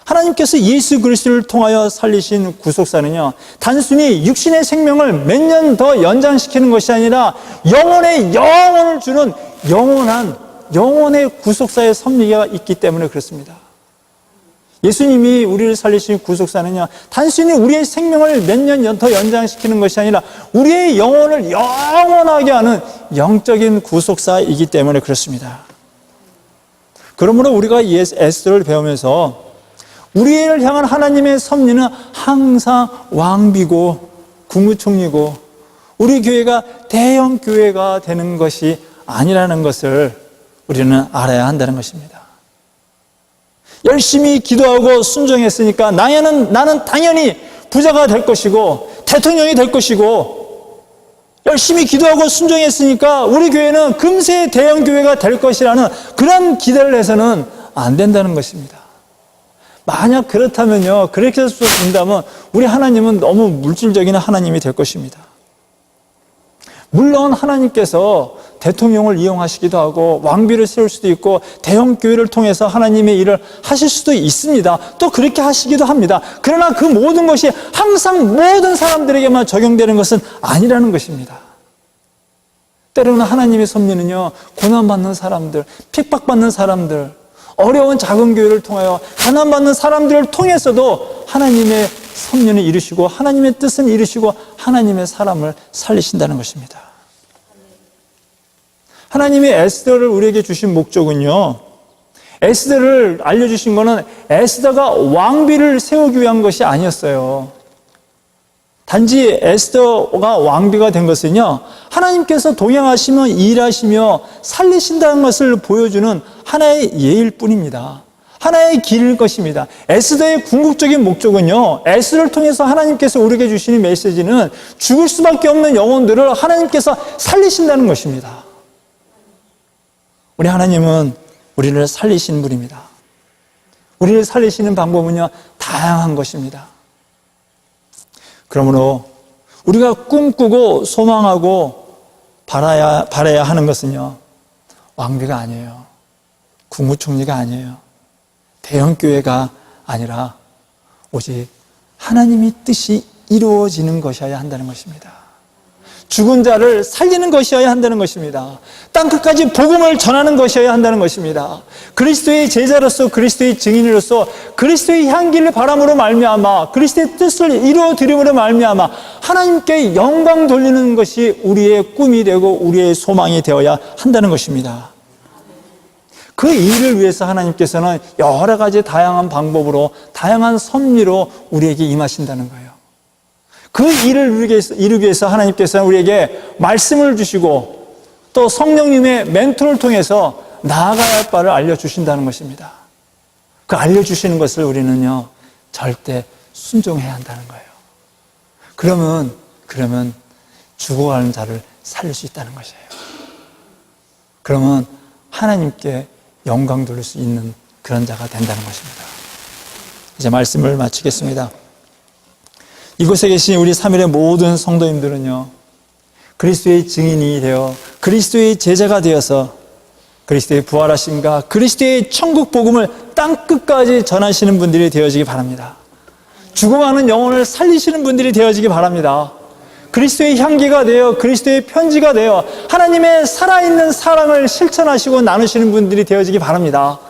하나님께서 예수 그리스도를 통하여 살리신 구속사는요, 단순히 육신의 생명을 몇 년 더 연장시키는 것이 아니라 영혼의 영혼을 주는 영혼의 구속사의 섭리가 있기 때문에 그렇습니다. 예수님이 우리를 살리신 구속사는요, 단순히 우리의 생명을 몇 년 더 연장시키는 것이 아니라 우리의 영혼을 영원하게 하는 영적인 구속사이기 때문에 그렇습니다. 그러므로 우리가 에스더를 배우면서 우리를 향한 하나님의 섭리는 항상 왕비고 국무총리고 우리 교회가 대형 교회가 되는 것이 아니라는 것을 우리는 알아야 한다는 것입니다. 열심히 기도하고 순종했으니까 나는 당연히 부자가 될 것이고 대통령이 될 것이고 열심히 기도하고 순종했으니까 우리 교회는 금세 대형 교회가 될 것이라는 그런 기대를 해서는 안 된다는 것입니다. 만약 그렇다면요, 그렇게 해서 된다면 우리 하나님은 너무 물질적인 하나님이 될 것입니다. 물론 하나님께서 대통령을 이용하시기도 하고 왕비를 세울 수도 있고 대형 교회를 통해서 하나님의 일을 하실 수도 있습니다. 또 그렇게 하시기도 합니다. 그러나 그 모든 것이 항상 모든 사람들에게만 적용되는 것은 아니라는 것입니다. 때로는 하나님의 섭리는요, 고난받는 사람들, 핍박받는 사람들, 어려운 작은 교회를 통하여 가난받는 사람들을 통해서도 하나님의 섭리는 이루시고 하나님의 뜻은 이루시고 하나님의 사람을 살리신다는 것입니다. 하나님이 에스더를 우리에게 주신 목적은요, 에스더를 알려주신 것은 에스더가 왕비를 세우기 위한 것이 아니었어요. 단지 에스더가 왕비가 된 것은요, 하나님께서 동행하시며 일하시며 살리신다는 것을 보여주는 하나의 예일 뿐입니다. 하나의 길일 것입니다. 에스더의 궁극적인 목적은요, 에스더를 통해서 하나님께서 우리에게 주시는 메시지는 죽을 수밖에 없는 영혼들을 하나님께서 살리신다는 것입니다. 우리 하나님은 우리를 살리신 분입니다. 우리를 살리시는 방법은요, 다양한 것입니다. 그러므로 우리가 꿈꾸고 소망하고 바라야 하는 것은요, 왕비가 아니에요. 국무총리가 아니에요. 대형교회가 아니라 오직 하나님의 뜻이 이루어지는 것이어야 한다는 것입니다. 죽은 자를 살리는 것이어야 한다는 것입니다. 땅끝까지 복음을 전하는 것이어야 한다는 것입니다. 그리스도의 제자로서, 그리스도의 증인으로서, 그리스도의 향기를 바람으로 말미암아 그리스도의 뜻을 이루어 드림으로 말미암아 하나님께 영광 돌리는 것이 우리의 꿈이 되고 우리의 소망이 되어야 한다는 것입니다. 그 일을 위해서 하나님께서는 여러 가지 다양한 방법으로, 다양한 섭리로 우리에게 임하신다는 거예요. 그 일을 이루기 위해서 하나님께서는 우리에게 말씀을 주시고 또 성령님의 멘토를 통해서 나아가야 할 바를 알려주신다는 것입니다. 그 알려주시는 것을 우리는요, 절대 순종해야 한다는 거예요. 그러면 죽어가는 자를 살릴 수 있다는 것이에요. 그러면 하나님께 영광 돌릴 수 있는 그런 자가 된다는 것입니다. 이제 말씀을 마치겠습니다. 이곳에 계신 우리 3일의 모든 성도님들은요, 그리스도의 증인이 되어 그리스도의 제자가 되어서 그리스도의 부활하심과 그리스도의 천국 복음을 땅끝까지 전하시는 분들이 되어지기 바랍니다. 죽어가는 영혼을 살리시는 분들이 되어지기 바랍니다. 그리스도의 향기가 되어 그리스도의 편지가 되어 하나님의 살아있는 사랑을 실천하시고 나누시는 분들이 되어지기 바랍니다.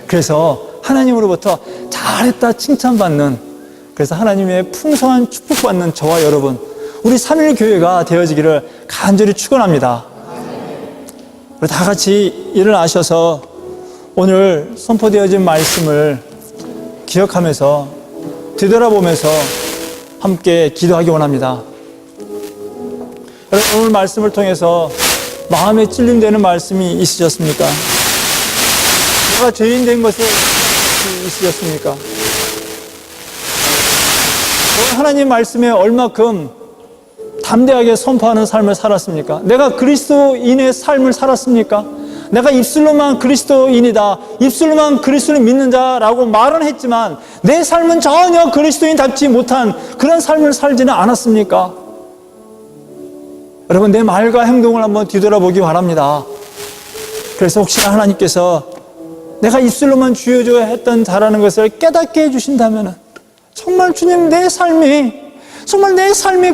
그래서 하나님으로부터 잘했다 칭찬받는, 그래서 하나님의 풍성한 축복받는 저와 여러분, 우리 3일 교회가 되어지기를 간절히 축원합니다. 다 같이 일어나셔서 오늘 선포되어진 말씀을 기억하면서 되돌아보면서 함께 기도하기 원합니다. 여러분, 오늘 말씀을 통해서 마음에 찔림되는 말씀이 있으셨습니까? 내가 죄인 된 것에 있으셨습니까? 하나님 말씀에 얼마큼 담대하게 선포하는 삶을 살았습니까? 내가 그리스도인의 삶을 살았습니까? 내가 입술로만 그리스도인이다, 입술로만 그리스도를 믿는 자라고 말은 했지만 내 삶은 전혀 그리스도인답지 못한 그런 삶을 살지는 않았습니까? 여러분, 내 말과 행동을 한번 뒤돌아보기 바랍니다. 그래서 혹시나 하나님께서 내가 입술로만 주여줘야 했던 자라는 것을 깨닫게 해주신다면, 정말 주님, 내 삶이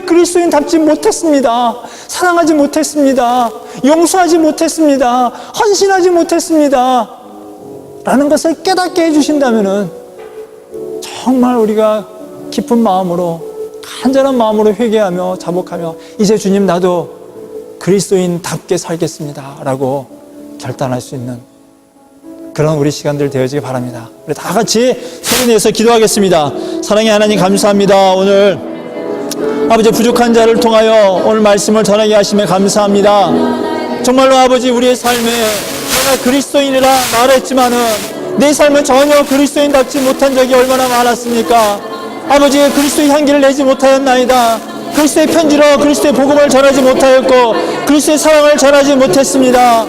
그리스도인답지 못했습니다. 사랑하지 못했습니다. 용서하지 못했습니다. 헌신하지 못했습니다. 라는 것을 깨닫게 해주신다면 정말 우리가 깊은 마음으로, 간절한 마음으로 회개하며 자복하며 이제 주님, 나도 그리스도인답게 살겠습니다 라고 결단할 수 있는 그런 우리 시간들 되어지기 바랍니다. 우리 다 같이 소리내서 기도하겠습니다. 사랑의 하나님, 감사합니다. 오늘 아버지, 부족한 자를 통하여 오늘 말씀을 전하게 하심에 감사합니다. 정말로 아버지, 우리의 삶에 내가 그리스도인이라 말했지만은 내 삶은 전혀 그리스도인답지 못한 적이 얼마나 많았습니까? 아버지, 그리스도의 향기를 내지 못하였나이다. 그리스도의 편지로 그리스도의 복음을 전하지 못하였고 그리스도의 사랑을 전하지 못했습니다.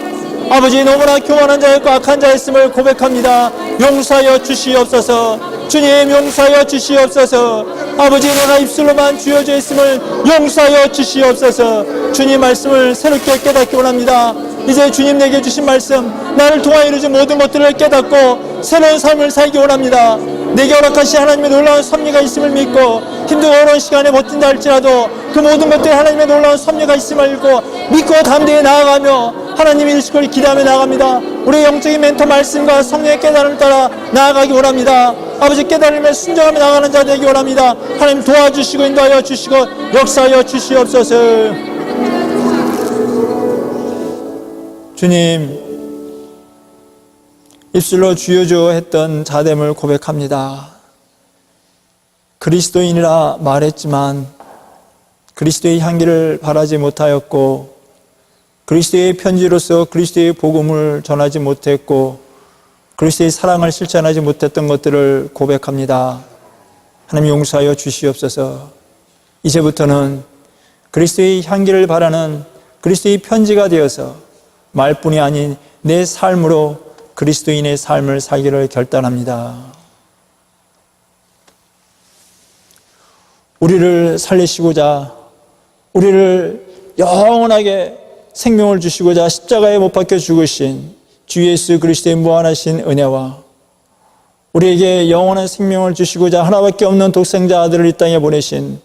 아버지, 너무나 교만한 자였고 악한 자였음을 고백합니다. 용서하여 주시옵소서. 주님, 용서하여 주시옵소서. 아버지, 내가 입술로만 주여져 있음을 용서하여 주시옵소서. 주님 말씀을 새롭게 깨닫기 원합니다. 이제 주님 내게 주신 말씀, 나를 통하여 이루어진 모든 것들을 깨닫고 새로운 삶을 살기 원합니다. 내게 허락하신 하나님의 놀라운 섭리가 있음을 믿고 힘들고 어려운 시간에 버틴다 할지라도 그 모든 것들에 하나님의 놀라운 섭리가 있음을 믿고 담대히 나아가며 하나님의 일식을 기대하며 나아갑니다. 우리의 영적인 멘토 말씀과 성령의 깨달음을 따라 나아가기 원합니다. 아버지 깨달음에 순종하며 나가는 자 되기 원합니다. 하나님 도와주시고 인도하여 주시고 역사하여 주시옵소서. 주님, 입술로 주여 했던 자됨을 고백합니다. 그리스도인이라 말했지만 그리스도의 향기를 바라지 못하였고 그리스도의 편지로서 그리스도의 복음을 전하지 못했고 그리스도의 사랑을 실천하지 못했던 것들을 고백합니다. 하나님 용서하여 주시옵소서. 이제부터는 그리스도의 향기를 바라는 그리스도의 편지가 되어서 말뿐이 아닌 내 삶으로 그리스도인의 삶을 살기를 결단합니다. 우리를 살리시고자 우리를 영원하게 생명을 주시고자 십자가에 못 박혀 죽으신 주 예수 그리스도의 무한하신 은혜와 우리에게 영원한 생명을 주시고자 하나밖에 없는 독생자 아들을 이 땅에 보내신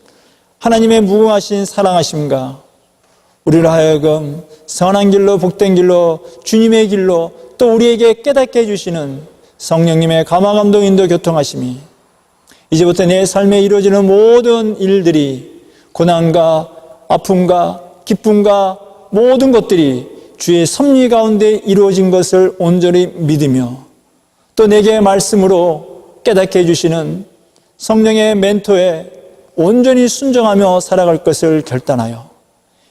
하나님의 무궁하신 사랑하심과 우리를 하여금 선한 길로 복된 길로 주님의 길로 또 우리에게 깨닫게 해주시는 성령님의 감화 감동 인도 교통하심이 이제부터 내 삶에 이루어지는 모든 일들이 고난과 아픔과 기쁨과 모든 것들이 주의 섭리 가운데 이루어진 것을 온전히 믿으며 또 내게 말씀으로 깨닫게 해주시는 성령의 멘토에 온전히 순종하며 살아갈 것을 결단하여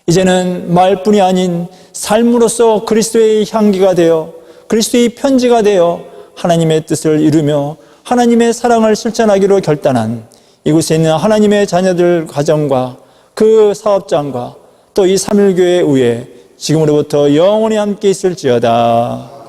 이제는 말뿐이 아닌 삶으로서 그리스도의 향기가 되어 그리스도의 편지가 되어 하나님의 뜻을 이루며 하나님의 사랑을 실천하기로 결단한 이곳에 있는 하나님의 자녀들 가정과 그 사업장과 또 이 삼일교회 위에 지금으로부터 영원히 함께 있을지어다.